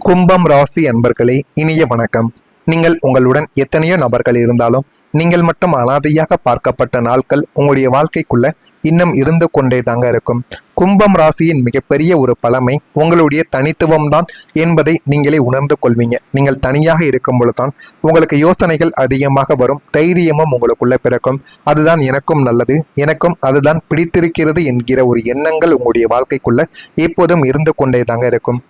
கும்பம் ராசி அன்பர்களே, இனிய வணக்கம். நீங்கள் உங்களுடன் எத்தனையோ நபர்கள் இருந்தாலும் நீங்கள் மட்டும் அனாதையாக பார்க்கப்பட்ட நாட்கள் உங்களுடைய வாழ்க்கைக்குள்ள இன்னும் இருந்து கொண்டே தாங்க இருக்கும். கும்பம் ராசியின் மிகப்பெரிய ஒரு பழமை உங்களுடைய தனித்துவம் தான் என்பதை நீங்களே உணர்ந்து கொள்வீங்க. நீங்கள் தனியாக இருக்கும் பொழுதுதான் உங்களுக்கு யோசனைகள் அதிகமாக வரும், தைரியமும் உங்களுக்குள்ள பிறக்கும். அதுதான் எனக்கும் நல்லது, எனக்கும் அதுதான் பிடித்திருக்கிறது என்கிற ஒரு எண்ணங்கள் உங்களுடைய வாழ்க்கைக்குள்ள எப்போதும் இருந்து கொண்டே தாங்க இருக்கும்.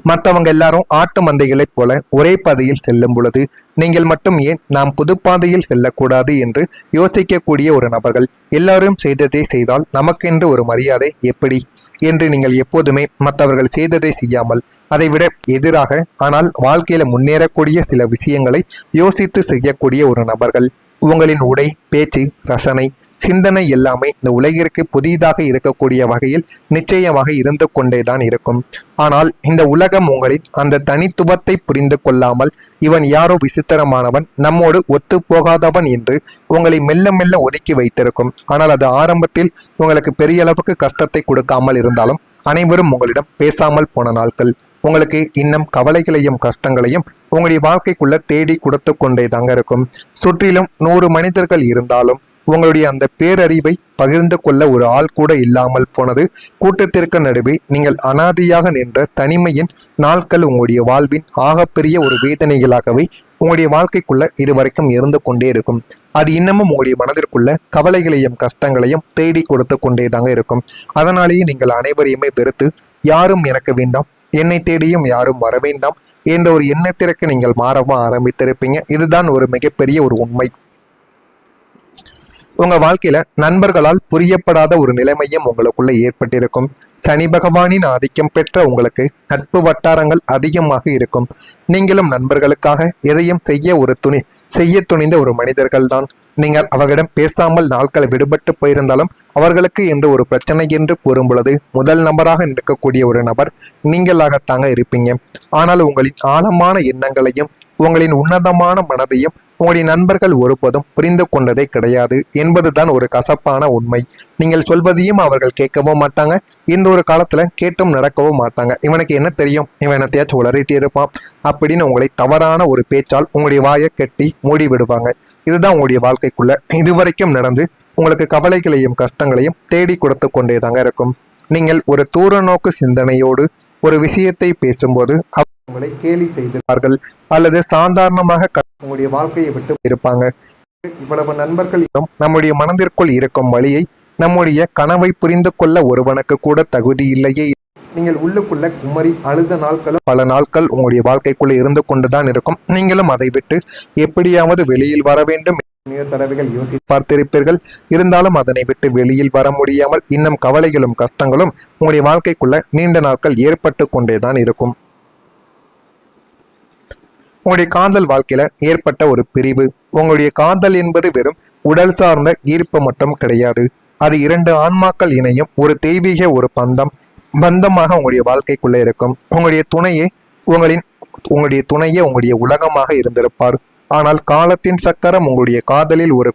மற்றவங்க எல்லாரும் ஆட்டு மந்தைகளைப் போல ஒரே பாதையில் செல்லும் பொழுது நீங்கள் மட்டும் ஏன் நாம் புது பாதையில் செல்லக்கூடாது என்று யோசிக்கக்கூடிய ஒரு நபர்கள். எல்லாரும் செய்ததை செய்தால் நமக்கென்று ஒரு மரியாதை எப்படி என்று நீங்கள் எப்போதுமே மற்றவர்கள் செய்ததை செய்யாமல் அதைவிட எதிராக ஆனால் வாழ்க்கையில முன்னேறக்கூடிய சில விஷயங்களை யோசித்து செய்யக்கூடிய ஒரு நபர்கள். உங்களின் உடை, பேச்சு, ரசனை, சிந்தனை எல்லாமே இந்த உலகிற்கு புதிதாக இருக்கக்கூடிய வகையில் நிச்சயமாக இருந்து கொண்டேதான் இருக்கும். ஆனால் இந்த உலகம் உங்களின் அந்த தனித்துவத்தை புரிந்து கொள்ளாமல் இவன் யாரோ விசித்திரமானவன், நம்மோடு ஒத்து போகாதவன் என்று உங்களை மெல்ல மெல்ல ஒதுக்கி வைத்திருக்கும். ஆனால் அது ஆரம்பத்தில் உங்களுக்கு பெரிய அளவுக்கு கஷ்டத்தை கொடுக்காமல் இருந்தாலும் அனைவரும் உங்களிடம் பேசாமல் போன நாட்கள் உங்களுக்கு இன்னும் கவலைகளையும் கஷ்டங்களையும் உங்களுடைய வாழ்க்கைக்குள்ள தேடி கொடுத்து கொண்டே தாங்க இருக்கும். சுற்றிலும் 100 மனிதர்கள் இருந்தாலும் உங்களுடைய அந்த பேரறிவை பகிர்ந்து கொள்ள ஒரு ஆள் கூட இல்லாமல் போனது. கூட்டத்திற்கு நடுவே நீங்கள் அனாதையாக நின்ற தனிமையின் நாட்கள் உங்களுடைய வாழ்வின் ஆகப்பெரிய ஒரு வேதனைகளாகவே உங்களுடைய வாழ்க்கைக்குள்ள இதுவரைக்கும் இருந்து கொண்டே இருக்கும். அது இன்னமும் உங்களுடைய மனதிற்குள்ள கவலைகளையும் கஷ்டங்களையும் தேடி கொடுத்து கொண்டே தாங்க இருக்கும். அதனாலேயே நீங்கள் அனைவரையுமே வெறுத்து யாரும் எனக்கு வேண்டாம், என்னை தேடியும் யாரும் வர வேண்டாம் என்ற ஒரு எண்ணத்திற்கு நீங்கள் மாறவும் ஆரம்பித்திருப்பீங்க. இதுதான் ஒரு மிகப்பெரிய ஒரு உண்மை. உங்க வாழ்க்கையில நண்பர்களால் புரியப்படாத ஒரு நிலைமையும் உங்களுக்குள்ள ஏற்பட்டிருக்கும். சனி பகவானின் ஆதிக்கம் பெற்ற உங்களுக்கு நட்பு வட்டாரங்கள் அதிகமாக இருக்கும். நீங்களும் நண்பர்களுக்காக எதையும் செய்ய துணிந்த ஒரு மனிதர்கள் தான். நீங்கள் அவர்களிடம் பேசாமல் நாட்கள் விடுபட்டு போயிருந்தாலும் அவர்களுக்கு என்று ஒரு பிரச்சனை என்று கூறும் பொழுது முதல் நபராக நிற்கக்கூடிய ஒரு நபர் நீங்களாகத்தாங்க இருப்பீங்க. ஆனால் உங்களின் ஆழமான எண்ணங்களையும் உங்களின் உன்னதமான மனதையும் உங்களுடைய நண்பர்கள் ஒருபோதும் புரிந்து கொண்டதே கிடையாது என்பதுதான் ஒரு கசப்பான உண்மை. நீங்கள் சொல்வதையும் அவர்கள் கேட்கவும் மாட்டாங்க, இந்த ஒரு காலத்துல கேட்டும் நடக்கவும் மாட்டாங்க. இவனுக்கு என்ன தெரியும், இவன் என்னத்தையாச்சும் உளறிட்டு இருப்பான் அப்படின்னு உங்களை தவறான ஒரு பேச்சால் உங்களுடைய வாயை கட்டி மூடி விடுவாங்க. இதுதான் உங்களுடைய வாழ்க்கைக்குள்ள இதுவரைக்கும் நடந்து உங்களுக்கு கவலைகளையும் கஷ்டங்களையும் தேடி கொடுத்து கொண்டே தாங்க இருக்கும். நீங்கள் ஒரு தூர நோக்கு சிந்தனையோடு ஒரு விஷயத்தை பேசும்போது உங்களை கேலி செய்திருப்பார்கள் அல்லது சாதாரணமாக உங்களுடைய வாழ்க்கையை விட்டு இருப்பாங்க. இவ்வளவு நண்பர்கள் நம்முடைய மனதிற்குள் இருக்கும் வழியை, நம்முடைய கனவை புரிந்து கொள்ள ஒருவனுக்கு கூட தகுதி இல்லையே. நீங்கள் உள்ளுக்குள்ள குமரி அழுத நாட்களும் பல நாட்கள் உங்களுடைய வாழ்க்கைக்குள்ள இருந்து கொண்டுதான் இருக்கும். நீங்களும் அதை விட்டு எப்படியாவது வெளியில் வர வேண்டும் தடவைகள் யோசித்து பார்த்திருப்பீர்கள். இருந்தாலும் அதனை விட்டு வெளியில் வர முடியாமல் இன்னும் கவலைகளும் கஷ்டங்களும் உங்களுடைய வாழ்க்கைக்குள்ள நீண்ட நாட்கள் ஏற்பட்டு கொண்டேதான் இருக்கும். உங்களுடைய காதல் வாழ்க்கையில ஏற்பட்ட ஒரு பிரிவு. உங்களுடைய காதல் என்பது வெறும் உடல் சார்ந்த ஈர்ப்பு மட்டும் கிடையாது. அது 2 ஆன்மாக்கள் இணையும் ஒரு தெய்வீக ஒரு பந்தமாக உங்களுடைய வாழ்க்கைக்குள்ள இருக்கும். உங்களுடைய துணையே உங்களுடைய உலகமாக இருந்திருப்பார். ஆனால் காலத்தின் சக்கரம் உங்களுடைய காதலில் ஒரு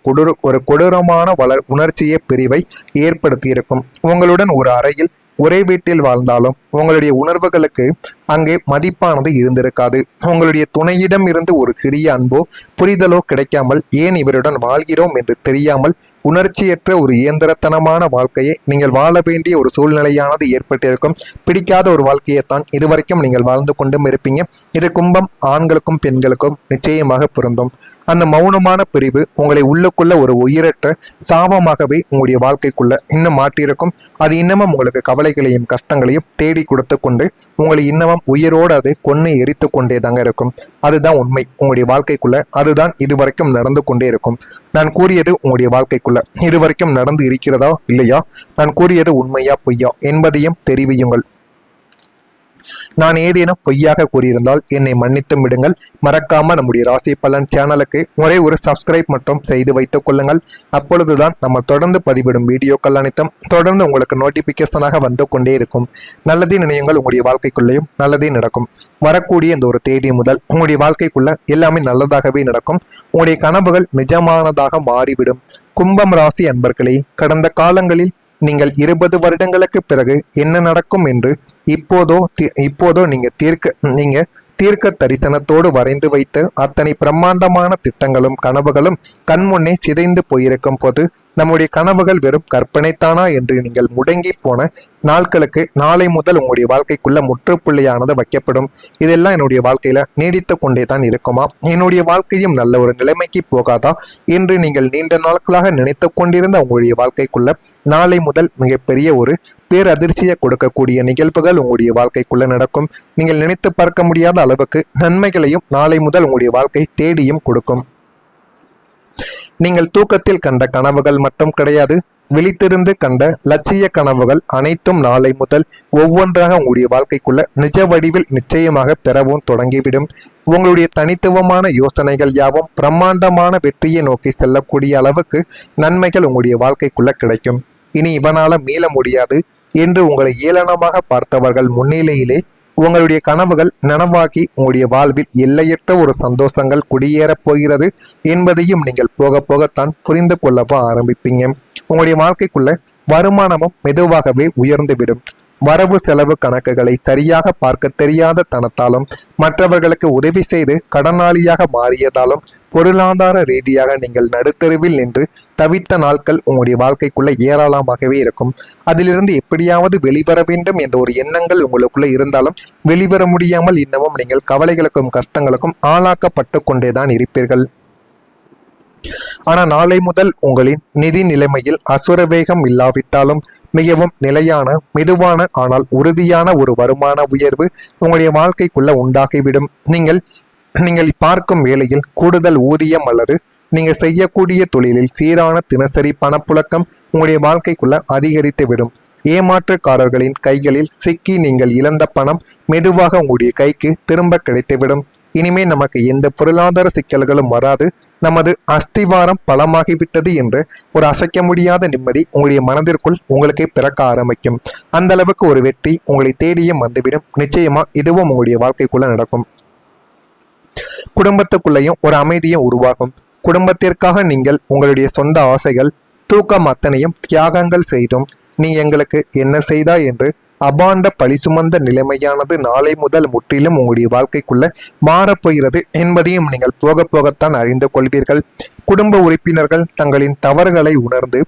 கொடூரமான உணர்ச்சியை பிரிவை ஏற்படுத்தி இருக்கும். உங்களுடன் ஒரு அறையில் ஒரே வீட்டில் வாழ்ந்தாலும் உங்களுடைய உணர்வுகளுக்கு அங்கே மதிப்பானது இருந்திருக்காது. உங்களுடைய துணையிடம் இருந்து ஒரு சிறிய அன்போ புரிதலோ கிடைக்காமல் ஏன் இவருடன் வாழ்கிறோம் என்று தெரியாமல் உணர்ச்சியற்ற ஒரு இயந்திரத்தனமான வாழ்க்கையை நீங்கள் வாழ வேண்டிய ஒரு சூழ்நிலையானது ஏற்பட்டிருக்கும். பிடிக்காத ஒரு வாழ்க்கையைத்தான் இதுவரைக்கும் நீங்கள் வாழ்ந்து கொண்டும் இருப்பீங்க. இது கும்பம் ஆண்களுக்கும் பெண்களுக்கும் நிச்சயமாக பொருந்தும். அந்த மௌனமான பிரிவு உங்களை உள்ளுக்குள்ள ஒரு உயிரற்ற சாபமாகவே உங்களுடைய வாழ்க்கைக்குள்ள இன்னும் மாற்றியிருக்கும். அது இன்னமும் உங்களுக்கு கவலைகளையும் கஷ்டங்களையும் தேடி கொடுத்து கொண்டு உங்களை இன்னமும் உயிரோடு அது கொன்று எரித்து கொண்டே தாங்க இருக்கும். அதுதான் உண்மை உங்களுடைய வாழ்க்கைக்குள்ள. அதுதான் இதுவரைக்கும் நடந்து கொண்டே இருக்கும். நான் கூறியது உங்களுடைய வாழ்க்கைக்குள்ள இதுவரைக்கும் நடந்து இருக்கிறதா இல்லையா, நான் கூறியது உண்மையா பொய்யா என்பதையும் தெரிவியுங்கள். நான் ஏதேனும் பொய்யாக கூறியிருந்தால் என்னை மன்னித்து விடுங்கள். மறக்காம நம்முடைய ராசி பலன் சேனலுக்கு ஒரே ஒரு சப்ஸ்கிரைப் மட்டும் செய்து வைத்துக் கொள்ளுங்கள். அப்பொழுதுதான் நம்ம தொடர்ந்து பதிவிடும் வீடியோக்கள் அனைத்தும் தொடர்ந்து உங்களுக்கு நோட்டிபிகேஷனாக வந்து கொண்டே இருக்கும். நல்லதே நினையுங்கள், உங்களுடைய வாழ்க்கைக்குள்ளேயும் நல்லதே நடக்கும். வரக்கூடிய இந்த ஒரு தேதி முதல் உங்களுடைய வாழ்க்கைக்குள்ள எல்லாமே நல்லதாகவே நடக்கும். உங்களுடைய கனவுகள் நிஜமானதாக மாறிவிடும். கும்பம் ராசி அன்பர்களே, கடந்த காலங்களில் நீங்கள் 20 வருடங்களுக்கு பிறகு என்ன நடக்கும் என்று இப்போதோ நீங்க தீர்க்க தரிசனத்தோடு வரைந்து வைத்து அத்தனை பிரம்மாண்டமான திட்டங்களும் கனவுகளும் கண்முன்னே சிதைந்து போயிருக்கும் போது நம்முடைய கனவுகள் வெறும் கற்பனைத்தானா என்று நீங்கள் முடங்கி போன நாட்களுக்கு நாளை முதல் உங்களுடைய வாழ்க்கைக்குள்ள முற்றுப்புள்ளியானது வைக்கப்படும். இதெல்லாம் என்னுடைய வாழ்க்கையில நீடித்து கொண்டே தான் இருக்குமா, என்னுடைய வாழ்க்கையும் நல்ல ஒரு நிலைமைக்கு போகாதா என்று நீங்கள் நீண்ட நாட்களாக நினைத்து கொண்டிருந்த உங்களுடைய வாழ்க்கைக்குள்ள நாளை முதல் மிகப்பெரிய ஒரு பேரதிர்ச்சியை கொடுக்கக்கூடிய நிகழ்வுகள் உங்களுடைய வாழ்க்கைக்குள்ள நடக்கும். நீங்கள் நினைத்து பார்க்க முடியாத அளவுக்கு நன்மைகளையும் நாளை முதல் உங்களுடைய வாழ்க்கை தேடியும் கொடுக்கும். நீங்கள் தூக்கத்தில் கண்ட கனவுகள் மட்டும் கிடையாது, விழித்திருந்து கண்ட லட்சிய கனவுகள் அனைத்தும் நாளை முதல் ஒவ்வொன்றாக உங்களுடைய வாழ்க்கைக்குள்ள நிஜ வடிவில் நிச்சயமாக பெறவும் தொடங்கிவிடும். உங்களுடைய தனித்துவமான யோசனைகள் யாவும் பிரம்மாண்டமான வெற்றியை நோக்கி செல்லக்கூடிய அளவுக்கு நன்மைகள் உங்களுடைய வாழ்க்கைக்குள்ள கிடைக்கும். இனி இவனால மீள முடியாது என்று உங்களை ஏளனமாக பார்த்தவர்கள் முன்னிலையிலே உங்களுடைய கனவுகள் நனவாகி உங்களுடைய வாழ்வில் எல்லையற்ற ஒரு சந்தோஷங்கள் குடியேறப் போகிறது என்பதையும் நீங்கள் போக போகத்தான் புரிந்து கொள்ளவோ ஆரம்பிப்பீங்க. உங்களுடைய வாழ்க்கைக்குள்ள வருமானமும் மெதுவாகவே உயர்ந்துவிடும். வரவு செலவு கணக்குகளை சரியாக பார்க்க தெரியாத தனத்தாலும் மற்றவர்களுக்கு உதவி செய்து கடனாளியாக மாறியதாலும் பொருளாதார ரீதியாக நீங்கள் நடுத்தருவில் நின்று தவித்த நாட்கள் உங்களுடைய வாழ்க்கைக்குள்ள ஏராளமாகவே இருக்கும். அதிலிருந்து எப்படியாவது வெளிவர வேண்டும் என்ற ஒரு எண்ணங்கள் உங்களுக்குள்ள இருந்தாலும் வெளிவர முடியாமல் இன்னமும் நீங்கள் கவலைகளுக்கும் கஷ்டங்களுக்கும் ஆளாக்கப்பட்டு கொண்டேதான் இருப்பீர்கள். ஆனால் நாளை முதல் உங்களின் நிதி நிலைமையில் அசுரவேகம் இல்லாவிட்டாலும் மிகவும் நிலையான மெதுவான ஆனால் உறுதியான ஒரு வருமான உயர்வு உங்களுடைய வாழ்க்கைக்குள்ள உண்டாகிவிடும். நீங்கள் பார்க்கும் வேளையில் கூடுதல் ஊதியம் அல்லது நீங்கள் செய்யக்கூடிய தொழிலில் சீரான தினசரி பணப்புழக்கம் உங்களுடைய வாழ்க்கைக்குள்ள அதிகரித்து விடும். ஏமாற்றுக்காரர்களின் கைகளில் சிக்கி நீங்கள் இழந்த பணம் மெதுவாக உங்களுடைய கைக்கு திரும்ப கிடைத்துவிடும். இனிமே நமக்கு எந்த பொருளாதார சிக்கல்களும் வராது, நமது அஸ்திவாரம் பலமாகிவிட்டது என்று ஒரு அசைக்க முடியாத நிம்மதி உங்களுடைய மனதிற்குள் உங்களுக்கே பிறக்க ஆரம்பிக்கும். அந்த அளவுக்கு ஒரு வெற்றி உங்களை தேடியும் வந்துவிடும். நிச்சயமா இதுவும் உங்களுடைய வாழ்க்கைக்குள்ள நடக்கும். குடும்பத்துக்குள்ளேயும் ஒரு அமைதியும் உருவாகும். குடும்பத்திற்காக நீங்கள் உங்களுடைய சொந்த ஆசைகள் தூக்கம் அத்தனையும் தியாகங்கள் செய்தும் நீ எங்களுக்கு என்ன செய்தாய் என்று அபாண்ட பழி சுமந்த நிலைமையானது நாளை முதல் முற்றிலும் உங்களுடைய வாழ்க்கைக்குள்ள மாறப்போகிறது என்பதையும் நீங்கள் போக போகத்தான் அறிந்து கொள்வீர்கள். குடும்ப உறுப்பினர்கள் தங்களின் தவறுகளை உணர்ந்து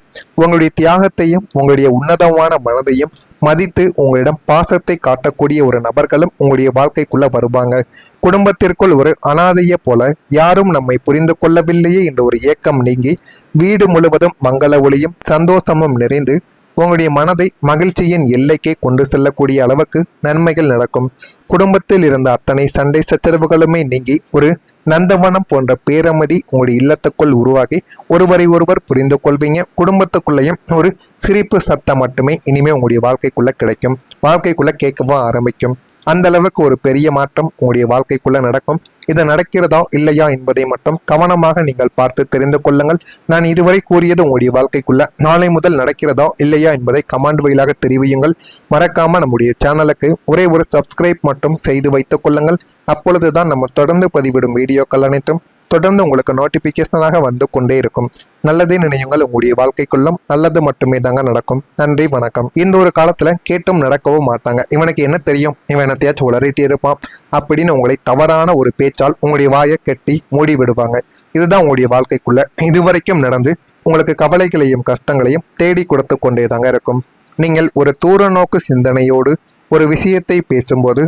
உங்களுடைய தியாகத்தையும் உங்களுடைய உன்னதமான மனதையும் மதித்து உங்களிடம் பாசத்தை காட்டக்கூடிய ஒரு நபர்களும் உங்களுடைய வாழ்க்கைக்குள்ள வருவாங்க. குடும்பத்திற்குள் ஒரு அனாதையை போல யாரும் நம்மை புரிந்து கொள்ளவில்லையே என்ற ஒரு ஏக்கம் நீங்கி வீடு முழுவதும் மங்கள ஒளியும் சந்தோஷமும் நிறைந்து உங்களுடைய மனதை மகிழ்ச்சியின் எல்லைக்கே கொண்டு செல்லக்கூடிய அளவுக்கு நன்மைகள் நடக்கும். குடும்பத்தில் இருந்த அத்தனை சண்டை சச்சரவுகளுமே நீங்கி ஒரு நந்தவனம் போன்ற பேரமதி உங்களுடைய இல்லத்துக்குள் உருவாகி ஒருவரை ஒருவர் புரிந்து கொள்வீங்க. குடும்பத்துக்குள்ளேயும் ஒரு சிரிப்பு சத்தம் மட்டுமே இனிமே உங்களுடைய வாழ்க்கைக்குள்ள கிடைக்கும். வாழ்க்கைக்குள்ள கேட்கவும் ஆரம்பிக்கும். அந்த அளவுக்கு ஒரு பெரிய மாற்றம் உங்களுடைய வாழ்க்கைக்குள்ள நடக்கும். இது நடக்கிறதா இல்லையா என்பதை மட்டும் கவனமாக நீங்கள் பார்த்து தெரிந்து கொள்ளுங்கள். நான் இதுவரை கூறியது உங்களுடைய வாழ்க்கைக்குள்ள நாளை முதல் நடக்கிறதா இல்லையா என்பதை கமெண்ட் வழியாக தெரிவியுங்கள். மறக்காம நம்முடைய சேனலுக்கு ஒரே ஒரு சப்ஸ்கிரைப் மட்டும் செய்து வைத்துக் கொள்ளுங்கள். அப்பொழுதுதான் நம்ம தொடர்ந்து பதிவிடும் வீடியோக்கள் அனைத்தும் தொடர்ந்து உங்களுக்கு நோட்டிபிகேஷனாக வந்து கொண்டே இருக்கும். நல்லதே நினையுங்கள், உங்களுடைய வாழ்க்கைக்குள்ளும் நல்லது மட்டுமே தாங்க நடக்கும். நன்றி, வணக்கம். இந்த ஒரு காலத்துல கேட்டும் நடக்கவும் மாட்டாங்க. இவனுக்கு என்ன தெரியும், இவன் என்னத்தையாச்சும் உளறிட்டு இருப்பான் அப்படின்னு உங்களை தவறான ஒரு பேச்சால் உங்களுடைய வாயை கட்டி மூடி விடுவாங்க. இதுதான் உங்களுடைய வாழ்க்கைக்குள்ள இதுவரைக்கும் நடந்து உங்களுக்கு கவலைகளையும் கஷ்டங்களையும் தேடி கொடுத்து கொண்டே தாங்க இருக்கும். நீங்கள் ஒரு தூர நோக்கு சிந்தனையோடு ஒரு விஷயத்தை பேசும்போது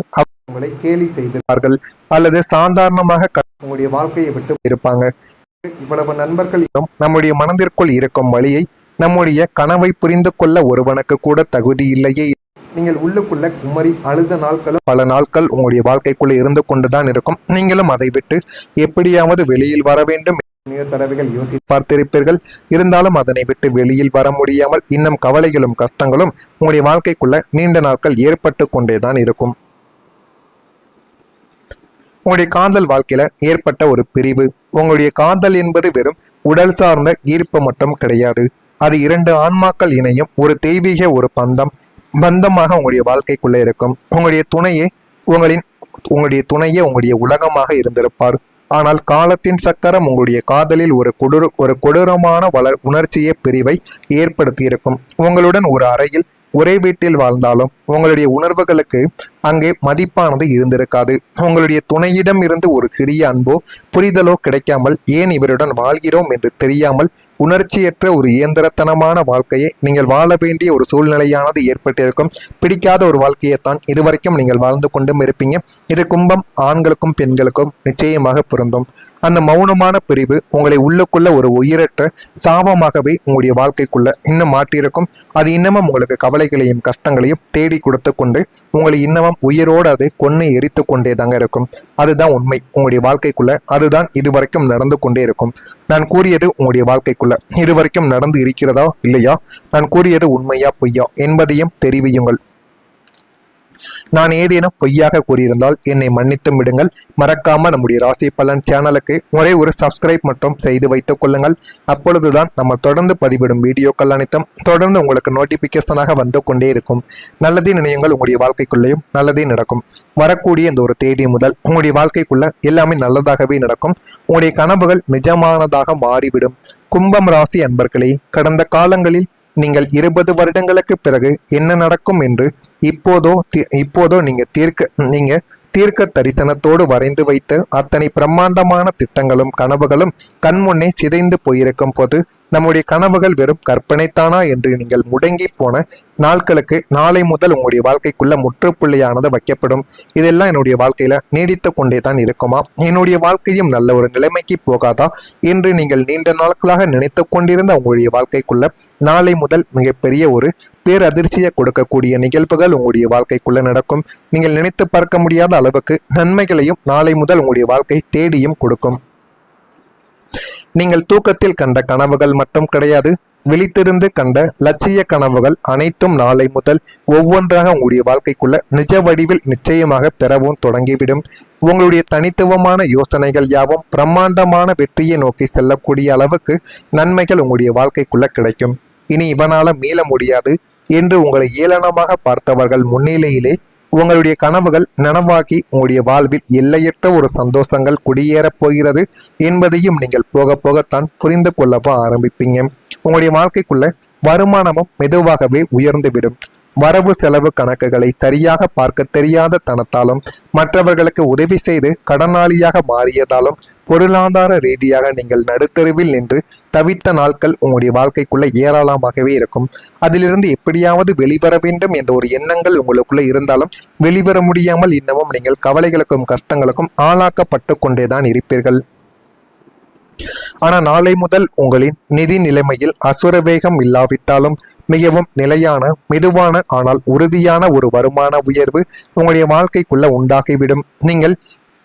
உங்களை கேலி செய்வார்கள் அல்லது சாதாரணமாக உங்களுடைய வாழ்க்கையை விட்டு இருப்பாங்க. இவ்வளவு நண்பர்களும் நம்முடைய மனதிற்குள் இருக்கும் வழியை நம்முடைய கனவை புரிந்து கொள்ள ஒருவனுக்கு கூட தகுதி இல்லையே. நீங்கள் உள்ளுக்குள்ள குமரி அழுத நாட்களும் பல நாட்கள் உங்களுடைய வாழ்க்கைக்குள்ள இருந்து கொண்டுதான் இருக்கும். நீங்களும் அதை விட்டு எப்படியாவது வெளியில் வர வேண்டும் தடவைகள் யோசித்து பார்த்திருப்பீர்கள். இருந்தாலும் அதனை விட்டு வெளியில் வர முடியாமல் இன்னும் கவலைகளும் கஷ்டங்களும் உங்களுடைய வாழ்க்கைக்குள்ள நீண்ட நாட்கள் ஏற்பட்டு கொண்டேதான் இருக்கும். உங்களுடைய காதல் வாழ்க்கையில ஏற்பட்ட ஒரு பிரிவு. உங்களுடைய காதல் என்பது வெறும் உடல் சார்ந்த ஈர்ப்பு மட்டும் கிடையாது. அது இரண்டு ஆன்மாக்கள் இணையும் ஒரு தெய்வீக ஒரு பந்தமாக உங்களுடைய வாழ்க்கைக்குள்ள இருக்கும். உங்களுடைய துணையே உங்களுடைய உலகமாக இருந்திருப்பார். ஆனால் காலத்தின் சக்கரம் உங்களுடைய காதலில் ஒரு கொடூரமான உணர்ச்சியை பிரிவை ஏற்படுத்தி இருக்கும். உங்களுடன் ஒரு அறையில் ஒரே வீட்டில் வாழ்ந்தாலும் உங்களுடைய உணர்வுகளுக்கு அங்கே மதிப்பானது இருந்திருக்காது. உங்களுடைய துணையிடம் இருந்து ஒரு சிறிய அன்போ புரிதலோ கிடைக்காமல் ஏன் இவருடன் வாழ்கிறோம் என்று தெரியாமல் உணர்ச்சியற்ற ஒரு இயந்திரத்தனமான வாழ்க்கையை நீங்கள் வாழ வேண்டிய ஒரு சூழ்நிலையானது ஏற்பட்டிருக்கும். பிடிக்காத ஒரு வாழ்க்கையைத்தான் இதுவரைக்கும் நீங்கள் வாழ்ந்து கொண்டும் இருப்பீங்க. இது கும்பம் ஆண்களுக்கும் பெண்களுக்கும் நிச்சயமாக பொருந்தும். அந்த மௌனமான பிரிவு உங்களை உள்ளுக்குள்ள ஒரு உயிரற்ற சாபமாகவே உங்களுடைய வாழ்க்கைக்குள்ள இன்னும் மாட்டியிருக்கும். அது இன்னமும் உங்களுக்கு கவலைகளையும் கஷ்டங்களையும் தேடி கொடுத்து கொண்டு உங்களை இன்னமும் உயிரோடு அது கொன்னு எரித்து கொண்டே தாங்க இருக்கும். அதுதான் உண்மை உங்களுடைய வாழ்க்கைக்குள்ள. அதுதான் இதுவரைக்கும் நடந்து கொண்டே இருக்கும். நான் கூறியது உங்களுடைய வாழ்க்கைக்குள்ள இதுவரைக்கும் நடந்து இருக்கிறதா இல்லையா, நான் கூறியது உண்மையா பொய்யா என்பதையும் தெரிவியுங்கள். நான் ஏதேனும் பொய்யாக கூறியிருந்தால் என்னை மன்னித்தும் விடுங்கள். மறக்காம நம்முடைய ராசி பலன் சேனலுக்கு ஒரே ஒரு சப்ஸ்கிரைப் மட்டும் செய்து வைத்துக் கொள்ளுங்கள். அப்பொழுதுதான் நம்ம தொடர்ந்து பதிவிடும் வீடியோக்கள் அனைத்தும் தொடர்ந்து உங்களுக்கு நோட்டிபிகேஷனாக வந்து கொண்டே இருக்கும். நல்லதே நினையுங்கள், உங்களுடைய வாழ்க்கைக்குள்ளேயும் நல்லதே நடக்கும். வரக்கூடிய இந்த ஒரு தேதி முதல் உங்களுடைய வாழ்க்கைக்குள்ள எல்லாமே நல்லதாகவே நடக்கும். உங்களுடைய கனவுகள் நிஜமானதாக மாறிவிடும். கும்பம் ராசி அன்பர்களே, கடந்த காலங்களில் நீங்கள் 20 வருடங்களுக்கு பிறகு என்ன நடக்கும் என்று இப்போதோ நீங்க தீர்க்க தரிசனத்தோடு வரைந்து வைத்து அத்தனை பிரம்மாண்டமான திட்டங்களும் கனவுகளும் கண்முன்னே சிதைந்து போயிருக்கும் போது நம்முடைய கனவுகள் வெறும் கற்பனைத்தானா என்று நீங்கள் முடங்கி போன நாட்களுக்கு நாளை முதல் உங்களுடைய வாழ்க்கைக்குள்ள முற்றுப்புள்ளியானது வைக்கப்படும். இதெல்லாம் என்னுடைய வாழ்க்கையில நீடித்து கொண்டே தான் இருக்குமா, என்னுடைய வாழ்க்கையும் நல்ல ஒரு நிலைமைக்கு போகாதா என்று நீங்கள் நீண்ட நாட்களாக நினைத்து கொண்டிருந்த உங்களுடைய வாழ்க்கைக்குள்ள நாளை முதல் மிகப்பெரிய ஒரு பேரதிர்ச்சியை கொடுக்கக்கூடிய நிகழ்வுகள் உங்களுடைய வாழ்க்கைக்குள்ள நடக்கும். நீங்கள் நினைத்து பார்க்க முடியாத அளவுக்கு நன்மைகளையும் நாளை முதல் உங்களுடைய வாழ்க்கை தேடியும் கொடுக்கும். நீங்கள் தூக்கத்தில் கண்ட கனவுகள் மட்டும் கிடையாது, விழித்திருந்து கண்ட லட்சிய கனவுகள் அனைத்தும் நாளை முதல் ஒவ்வொன்றாக உங்களுடைய வாழ்க்கைக்குள்ள நிஜ வடிவில் நிச்சயமாக பெறவும் தொடங்கிவிடும். உங்களுடைய தனித்துவமான யோசனைகள் யாவும் பிரம்மாண்டமான வெற்றியை நோக்கி செல்லக்கூடிய அளவுக்கு நன்மைகள் உங்களுடைய வாழ்க்கைக்குள்ள கிடைக்கும். இனி இவனால மீள முடியாது என்று உங்களை ஏளனமாக பார்த்தவர்கள் முன்னிலையிலே உங்களுடைய கனவுகள் நனவாகி உங்களுடைய வாழ்வில் எல்லையற்ற ஒரு சந்தோஷங்கள் குடியேறப் போகிறது என்பதையும் நீங்கள் போக போகத்தான் புரிந்து கொள்ளவோ ஆரம்பிப்பீங்க. உங்களுடைய வாழ்க்கைக்குள்ள வருமானமும் மெதுவாகவே உயர்ந்துவிடும். வரவு செலவு கணக்குகளை சரியாக பார்க்க தெரியாத தனத்தாலும் மற்றவர்களுக்கு உதவி செய்து கடனாளியாக மாறியதாலும் பொருளாதார ரீதியாக நீங்கள் நடுத்தருவில் நின்று தவித்த நாட்கள் உங்களுடைய வாழ்க்கைக்குள்ள ஏராளமாகவே இருக்கும். அதிலிருந்து எப்படியாவது வெளிவர வேண்டும் என்ற ஒரு எண்ணங்கள் உங்களுக்குள்ள இருந்தாலும் வெளிவர முடியாமல் இன்னமும் நீங்கள் கவலைகளுக்கும் கஷ்டங்களுக்கும் ஆளாக்கப்பட்டு கொண்டேதான் இருப்பீர்கள். ஆனால் நாளை முதல் உங்களின் நிதி நிலைமையில் அசுரவேகம் இல்லாவிட்டாலும் மிகவும் நிலையான மெதுவான ஆனால் உறுதியான ஒரு வருமான உயர்வு உங்களுடைய வாழ்க்கைக்குள்ள உண்டாகிவிடும்.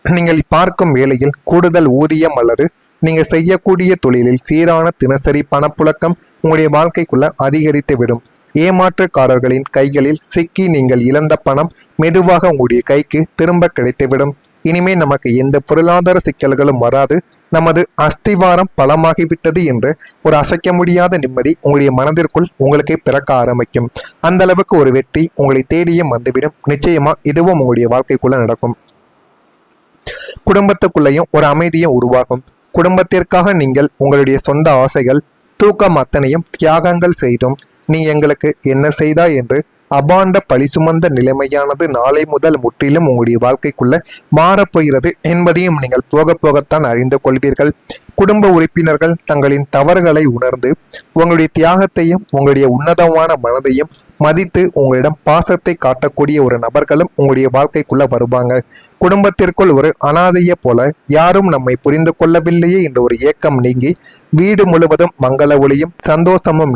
நீங்கள் பார்க்கும் வேலையில் கூடுதல் ஊதியம் அல்லது நீங்கள் செய்யக்கூடிய தொழிலில் சீரான தினசரி பணப்புழக்கம் உங்களுடைய வாழ்க்கைக்குள்ள அதிகரித்து விடும். ஏமாற்றுக்காரர்களின் கைகளில் சிக்கி நீங்கள் இழந்த பணம் மெதுவாக உங்களுடைய கைக்கு திரும்ப கிடைத்துவிடும். இனிமே நமக்கு எந்த பொருளாதார சிக்கல்களும் வராது, நமது அஸ்திவாரம் பலமாகிவிட்டது என்று ஒரு அசைக்க முடியாத நிம்மதி உங்களுடைய மனதிற்குள் உங்களுக்கு பிறக்க ஆரம்பிக்கும். அந்த அளவுக்கு ஒரு வெற்றி உங்களை தேடியும் வந்துவிடும். நிச்சயமா இதுவும் உங்களுடைய வாழ்க்கைக்குள்ள நடக்கும். குடும்பத்துக்குள்ளேயும் ஒரு அமைதியும் உருவாகும். குடும்பத்திற்காக நீங்கள் உங்களுடைய சொந்த ஆசைகள் தூக்கம் அத்தனையும் தியாகங்கள் செய்தும் நீ எங்களுக்கு என்ன செய்தாய் என்று அபாண்ட பழி சுமந்த நிலைமையானது நாளை முதல் முற்றிலும் உங்களுடைய வாழ்க்கைக்குள்ள மாறப்போகிறது என்பதையும் நீங்கள் போக போகத்தான் அறிந்து கொள்வீர்கள். குடும்ப உறுப்பினர்கள் தங்களின் தவறுகளை உணர்ந்து உங்களுடைய தியாகத்தையும் உங்களுடைய உன்னதமான மனதையும் மதித்து உங்களிடம் பாசத்தை காட்டக்கூடிய ஒரு நபர்களும் உங்களுடைய வாழ்க்கைக்குள்ள வருவாங்க. குடும்பத்திற்குள் ஒரு அனாதையை போல யாரும் நம்மை புரிந்து கொள்ளவில்லையே என்ற ஒரு ஏக்கம் நீங்கி வீடு முழுவதும் மங்கள ஒளியும் சந்தோஷமும்